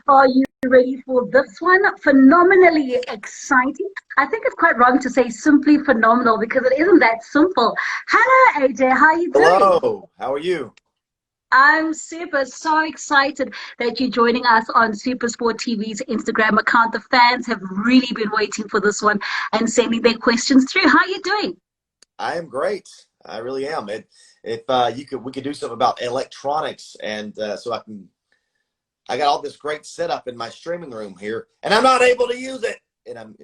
Are you ready for this one? Phenomenally exciting. I think it's quite wrong to say simply phenomenal because it isn't that simple. Hello, AJ. How are you doing? Hello, how are you? I'm so excited that you're joining us on SuperSport TV's Instagram account. The fans have really been waiting for this one and sending their questions through. How are you doing? I am great. I really am. If we could do something about electronics, and so I got all this great setup in my streaming room here, and I'm not able to use it. And I'm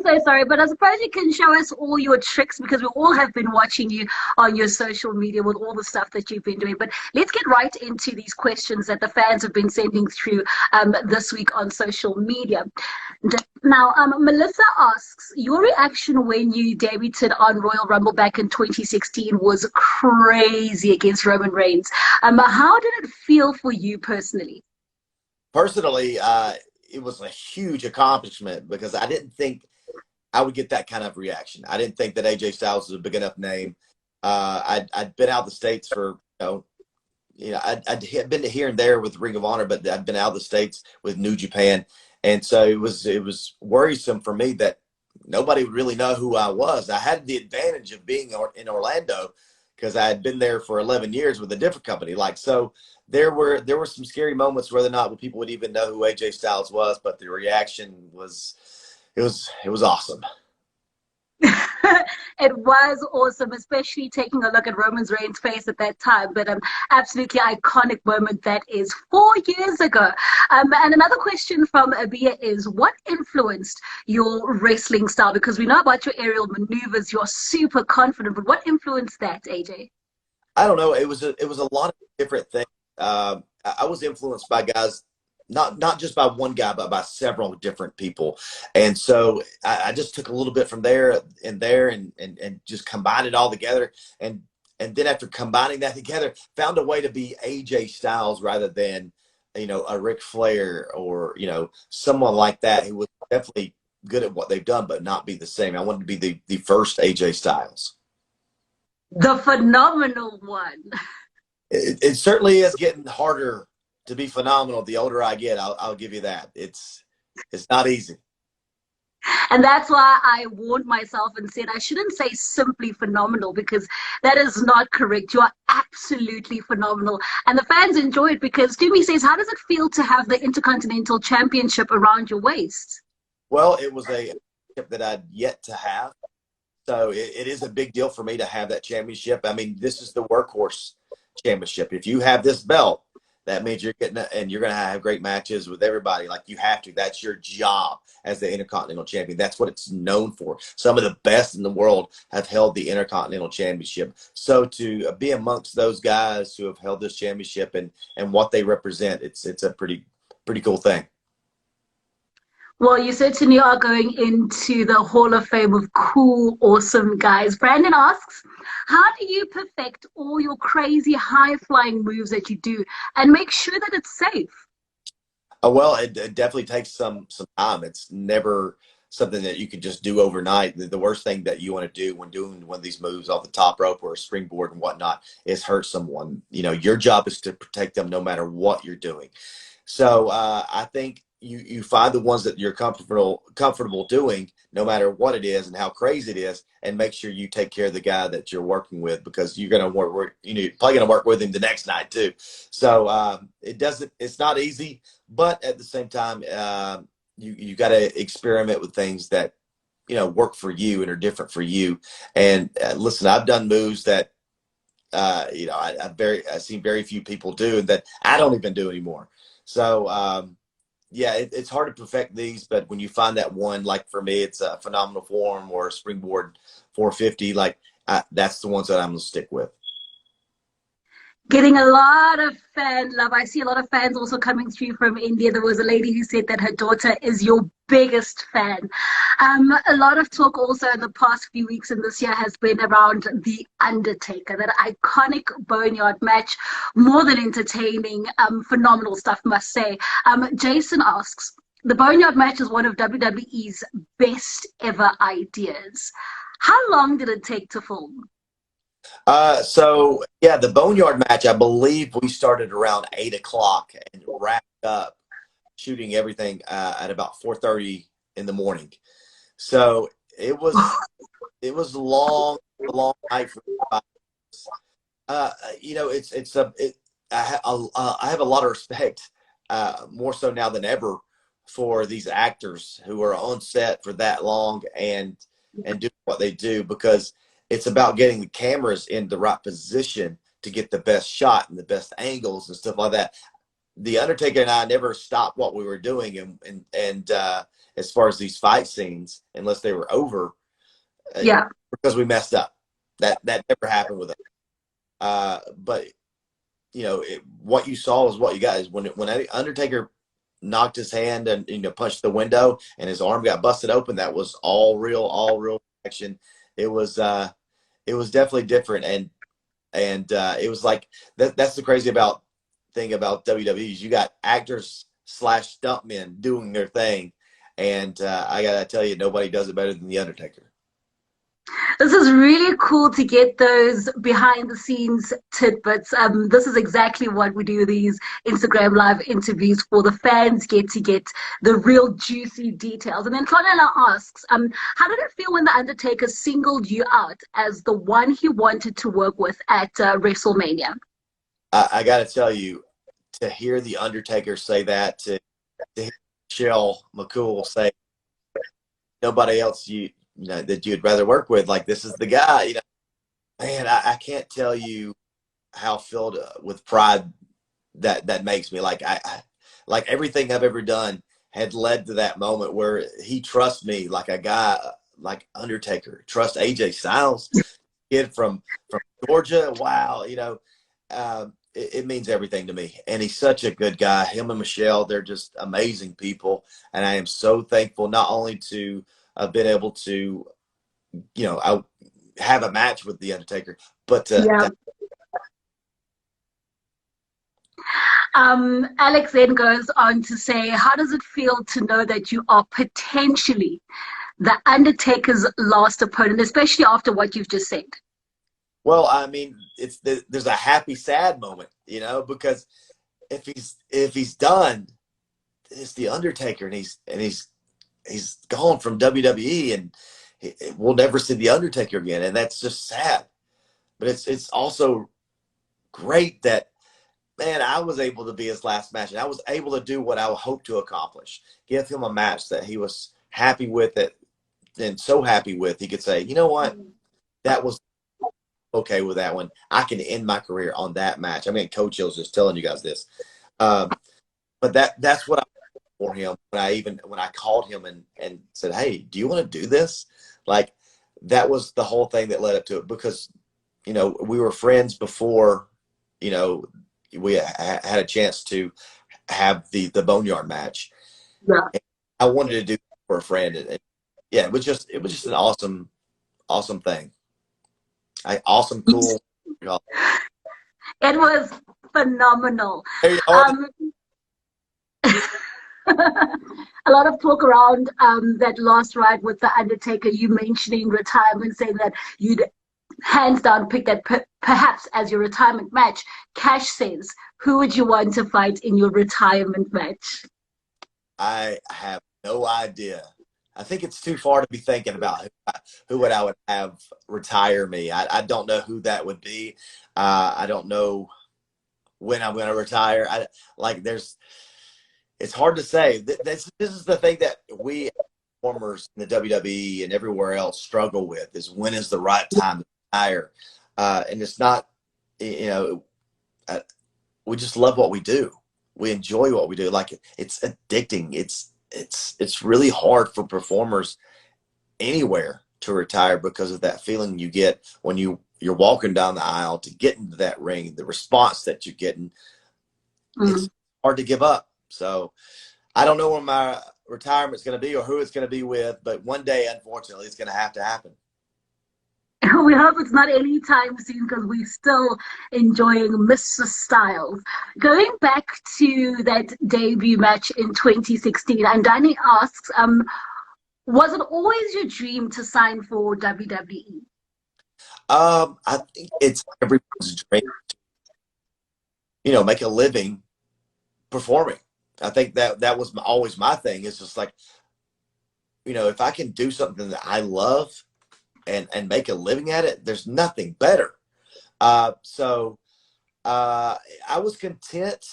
so sorry, but I suppose you can show us all your tricks because we all have been watching you on your social media with all the stuff that you've been doing. But let's get right into these questions that the fans have been sending through this week on social media. Now, Melissa asks, your reaction when you debuted on Royal Rumble back in 2016 was crazy against Roman Reigns. How did it feel for you personally? personally, it was a huge accomplishment because I didn't think I would get that kind of reaction. I didn't think that AJ Styles was a big enough name. I'd been out of the States for, I'd been to here and there with Ring of Honor, but I'd been out of the States with New Japan. And so it was worrisome for me that nobody would really know who I was. I had the advantage of being in Orlando because I had been there for 11 years with a different company. So there were some scary moments whether or not people would even know who AJ Styles was, but the reaction was it was awesome. It was awesome, especially taking a look at Roman Reigns' face at that time. But absolutely iconic moment that is 4 years ago. And another question from Abia is, what influenced your wrestling style? Because we know about your aerial maneuvers, you're super confident, but what influenced that, AJ? I don't know. It was a lot of different things. I was influenced by guys, not just by one guy, but by several different people. And so I just took a little bit from there and just combined it all together. And then after combining that together, found a way to be AJ Styles rather than, a Ric Flair or, someone like that who was definitely good at what they've done, but not be the same. I wanted to be the first AJ Styles. The phenomenal one. It certainly is getting harder to be phenomenal. The older I get, I'll give you that. It's not easy. And that's why I warned myself and said I shouldn't say simply phenomenal because that is not correct. You are absolutely phenomenal. And the fans enjoy it because Tumi says, how does it feel to have the Intercontinental Championship around your waist? Well, it was a championship that I'd yet to have. So it is a big deal for me to have that championship. I mean, this is the workhorse championship. If you have this belt, that means you're getting and you're going to have great matches with everybody. Like you have to. That's your job as the Intercontinental Champion. That's what it's known for. Some of the best in the world have held the Intercontinental Championship. So to be amongst those guys who have held this championship and what they represent, it's a pretty cool thing. Well, you certainly are going into the Hall of Fame of cool, awesome guys. Brandon asks, how do you perfect all your crazy high-flying moves that you do and make sure that it's safe? Well, it definitely takes some time. It's never something that you can just do overnight. The worst thing that you want to do when doing one of these moves off the top rope or a springboard and whatnot is hurt someone. Your job is to protect them no matter what you're doing. So I think you find the ones that you're comfortable doing, no matter what it is and how crazy it is, and make sure you take care of the guy that you're working with because you're going to work. You're probably going to work with him the next night too. So it's not easy, but at the same time, you got to experiment with things that work for you and are different for you. And listen, I've done moves that I've seen very few people do and that I don't even do anymore. So yeah, it's hard to perfect these, but when you find that one, like for me, it's a phenomenal form or a springboard 450. That's the ones that I'm gonna stick with. Getting a lot of fan love. I see a lot of fans also coming through from India. There was a lady who said that her daughter is your biggest fan. A lot of talk also in the past few weeks and this year has been around The Undertaker, that iconic Boneyard match, more than entertaining, phenomenal stuff, must say. Jason asks, the Boneyard match is one of WWE's best ever ideas. How long did it take to film? So yeah, the Boneyard match, I believe we started around 8 o'clock and wrapped up shooting everything at about 4:30 in the morning. So it was a long night for everybody. You know, I have a lot of respect, more so now than ever, for these actors who are on set for that long and do what they do, because it's about getting the cameras in the right position to get the best shot and the best angles and stuff like that. The Undertaker and I never stopped what we were doing, and as far as these fight scenes, unless they were over, Yeah. because we messed up. That never happened with us. But you know, what you saw is what you got. Is when Undertaker knocked his hand and, you know, punched the window and his arm got busted open, that was all real action. It was definitely different, and it was like that's the crazy thing about WWE is you got actors / stuntmen doing their thing, and I gotta tell you, nobody does it better than the Undertaker. This is really cool to get those behind the scenes tidbits. This is exactly what we do these Instagram live interviews for. The fans get to get the real juicy details. And then Tonela asks, how did it feel when The Undertaker singled you out as the one he wanted to work with at WrestleMania? I got to tell you, to hear the Undertaker say that, to hear Michelle McCool say nobody else you know that you'd rather work with, like, this is the guy, you know, man, I can't tell you how filled with pride that makes me. Like, I like everything I've ever done had led to that moment where he trusts me, like a guy like Undertaker trust AJ Styles, kid from Georgia. Wow, you know, it means everything to me. And he's such a good guy. Him and Michelle, they're just amazing people. And I am so thankful not only to have been able to, you know, I have a match with the Undertaker, but Alex then goes on to say, how does it feel to know that you are potentially the Undertaker's last opponent, especially after what you've just said? Well, I mean, there's a happy, sad moment, you know, because if he's done, it's the Undertaker, and he's gone from WWE, and we'll never see the Undertaker again, and that's just sad. But it's also great that, man, I was able to be his last match, and I was able to do what I hoped to accomplish, give him a match that he was happy with, it, and so happy with, he could say, you know what, that was okay with that one. I can end my career on that match. I mean, Coach Hill's just telling you guys this. But that's what I for him when I called him and said, hey, do you want to do this? Like, that was the whole thing that led up to it, because, you know, we were friends before, you know, we had a chance to have the Boneyard match. Yeah. And I wanted to do it for a friend. And yeah, it was just an awesome thing. Awesome, cool. It was phenomenal. A lot of talk around that last ride with The Undertaker, you mentioning retirement, saying that you'd hands down pick that perhaps as your retirement match. Cash says, who would you want to fight in your retirement match? I have no idea. I think it's too far to be thinking about who I would have retire me. I don't know who that would be. I don't know when I'm going to retire. It's hard to say. This is the thing that we performers in the WWE and everywhere else struggle with, is when is the right time to retire. And it's not, you know, we just love what we do. We enjoy what we do. Like, it's addicting. It's really hard for performers anywhere to retire because of that feeling you get when you're walking down the aisle to get into that ring, the response that you're getting. It's hard to give up. So I don't know when my retirement's going to be or who it's going to be with, but one day, unfortunately, it's going to have to happen. We hope it's not anytime soon, because we're still enjoying Mr. Styles. Going back to that debut match in 2016, and Danny asks, was it always your dream to sign for WWE? I think it's everyone's dream, make a living performing. I think that was always my thing. It's just like, if I can do something that I love and make a living at it, there's nothing better. So I was content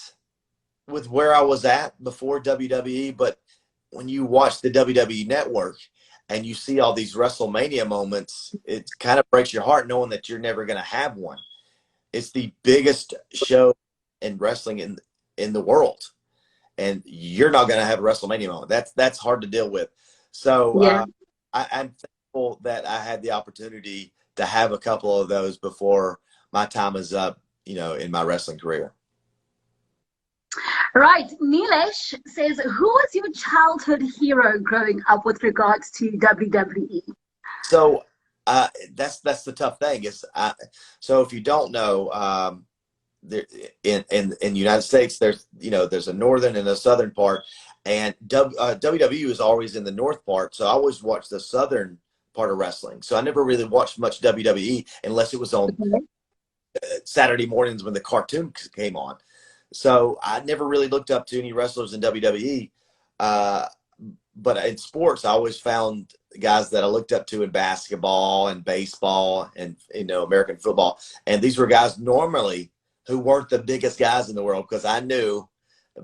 with where I was at before WWE, but when you watch the WWE network and you see all these WrestleMania moments, it kind of breaks your heart knowing that you're never going to have one. It's the biggest show in wrestling in the world, and you're not going to have a WrestleMania moment. That's hard to deal with. So Yeah. I'm thankful that I had the opportunity to have a couple of those before my time is up, in my wrestling career. Right. Nilesh says, who was your childhood hero growing up with regards to WWE? So that's the tough thing is, so if you don't know, in the United States, there's a northern and a southern part, and WWE is always in the north part. So I always watched the southern part of wrestling. So I never really watched much WWE unless it was on Saturday mornings when the cartoon came on. So I never really looked up to any wrestlers in WWE. But in sports, I always found guys that I looked up to in basketball and baseball and, American football. And these were guys normally who weren't the biggest guys in the world, because I knew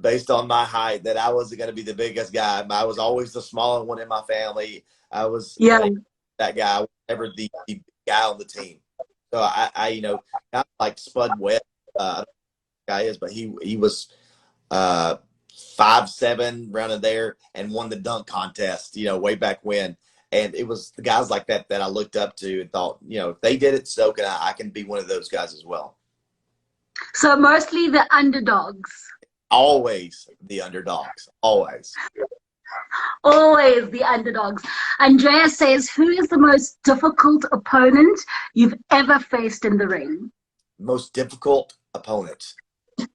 based on my height that I wasn't going to be the biggest guy. I was always the smaller one in my family. I was that guy. I was never the guy on the team. So I not like Spud Webb, guy is, but he was 5'7", around in there, and won the dunk contest, way back when. And it was the guys like that I looked up to and thought, if they did it, so can I can be one of those guys as well. So mostly the underdogs. Always the underdogs. Always. Always the underdogs. Andrea says, who is the most difficult opponent you've ever faced in the ring? Most difficult opponent.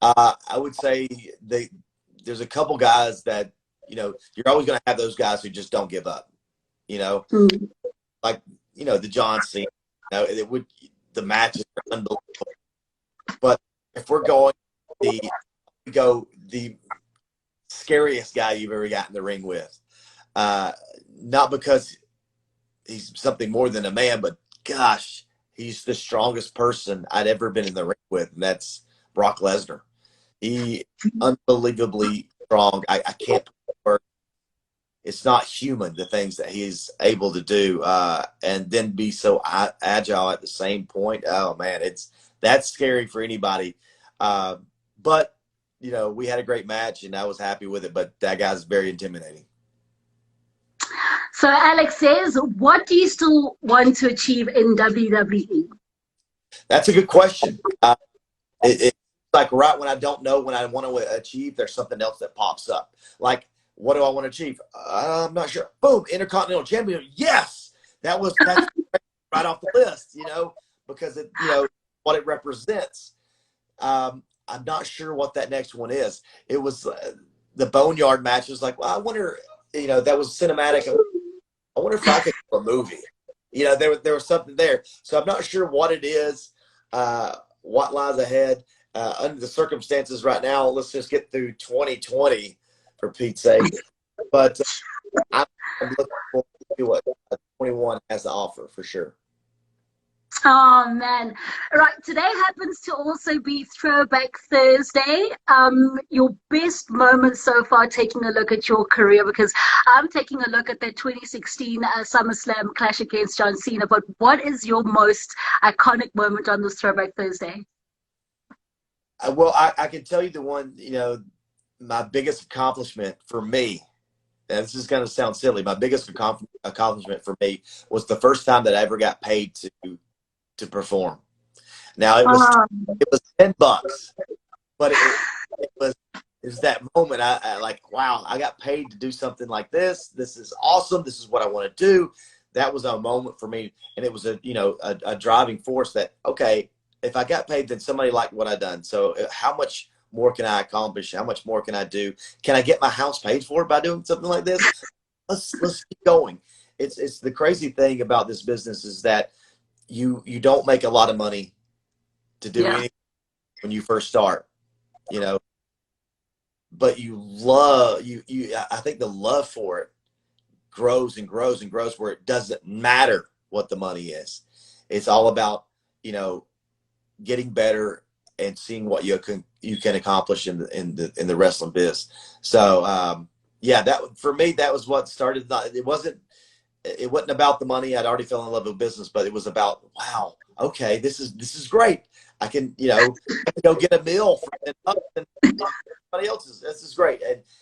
I would say there's a couple guys that, you're always going to have those guys who just don't give up, like, the John Cena, the matches are unbelievable. But if we're going the scariest guy you've ever got in the ring with, not because he's something more than a man, but gosh, he's the strongest person I'd ever been in the ring with, and that's Brock Lesnar. He unbelievably strong. I can't put the word. It's not human, the things that he's able to do, and then be so agile at the same point. Oh man, that's scary for anybody. But we had a great match, and I was happy with it. But that guy's very intimidating. So Alex says, what do you still want to achieve in WWE? That's a good question. It's like right when I don't know what I want to achieve, there's something else that pops up. Like, what do I want to achieve? I'm not sure. Boom, Intercontinental Champion. Yes, that's right off the list. Because it, what it represents. I'm not sure what that next one is. It was the Boneyard Match. It was like, well, I wonder. That was cinematic. I wonder if I could do a movie. There was something there. So I'm not sure what it is. What lies ahead. Under the circumstances right now, let's just get through 2020 for Pete's sake. But I'm looking forward to what 21 has to offer for sure. Oh man. Right, today happens to also be Throwback Thursday. Your best moments so far, taking a look at your career, because I'm taking a look at that 2016 SummerSlam clash against John Cena. But what is your most iconic moment on this Throwback Thursday? Well, I can tell you the one, my biggest accomplishment for me, and this is going to sound silly, my biggest accomplishment for me was the first time that I ever got paid to perform. Now it was $10, but it was that moment. I like, wow, I got paid to do something like this. This is awesome. This is what I want to do. That was a moment for me, and it was a driving force that, okay, if I got paid, then somebody liked what I done. So how much more can I accomplish? How much more can I do? Can I get my house paid for by doing something like this? Let's keep going. It's the crazy thing about this business is that you don't make a lot of money to do Yeah. anything when you first start, you know, but you love you. I think the love for it grows and grows and grows where it doesn't matter what the money is. It's all about, you know, getting better and seeing what you can accomplish in the wrestling biz. So yeah, that for me that was what started. It wasn't about the money. I'd already fell in love with business, but it was about, wow, okay, this is great. I can, you know, go get a meal for and everybody else's. This is great.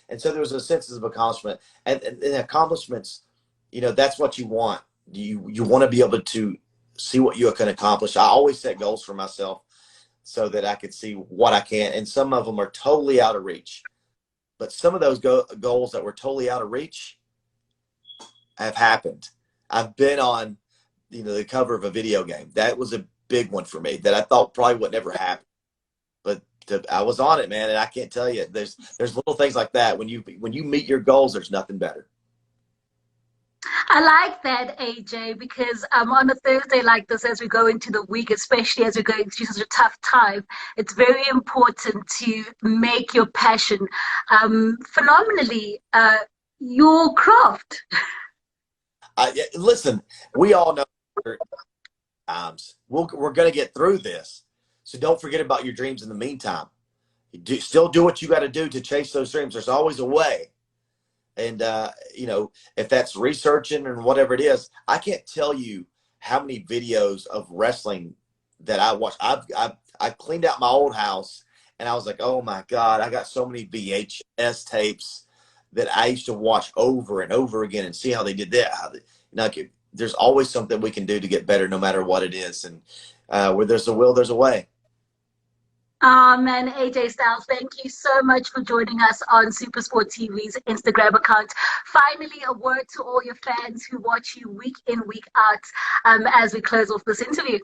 And so there was a sense of accomplishment and accomplishments, you know, that's what you want. You want to be able to see what you can accomplish. I always set goals for myself so that I could see what I can. And some of them are totally out of reach. But some of those goals that were totally out of reach have happened. I've been on, you know, the cover of a video game. That was a big one for me that I thought probably would never happen. But I was on it, man, and I can't tell you. There's little things like that. When you meet your goals, there's nothing better. I like that, AJ, because on a Thursday like this, as we go into the week, especially as we're going through such a tough time, it's very important to make your passion phenomenally your craft. Listen, we all know times we're going to get through this, so don't forget about your dreams in the meantime. Still do what you got to do to chase those dreams. There's always a way. And, you know, if that's researching and whatever it is, I can't tell you how many videos of wrestling that I watch. I cleaned out my old house and I was like, oh my God, I got so many VHS tapes that I used to watch over and over again and see how they did that. There's always something we can do to get better no matter what it is. And where there's a will, there's a way. Man, AJ Styles, thank you so much for joining us on SuperSport TV's Instagram account. Finally, a word to all your fans who watch you week in, week out as we close off this interview.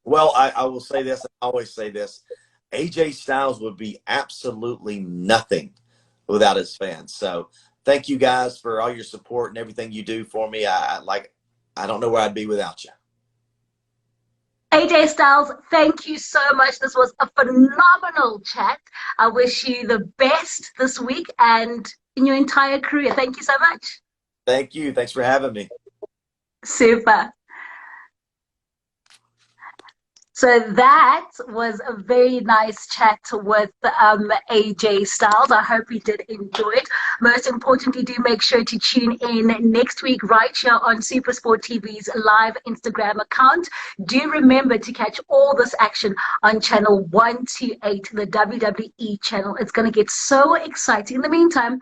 Well, I will say this. I always say this. AJ Styles would be absolutely nothing without his fans. So thank you guys for all your support and everything you do for me. I don't know where I'd be without you. AJ Styles, thank you so much. This was a phenomenal chat. I wish you the best this week and in your entire career. Thank you so much. Thank you. Thanks for having me. Super. So that was a very nice chat with AJ Styles. I hope you did enjoy it. Most importantly, do make sure to tune in next week right here on SuperSport TV's live Instagram account. Do remember to catch all this action on channel 128, the WWE channel. It's going to get so exciting. In the meantime,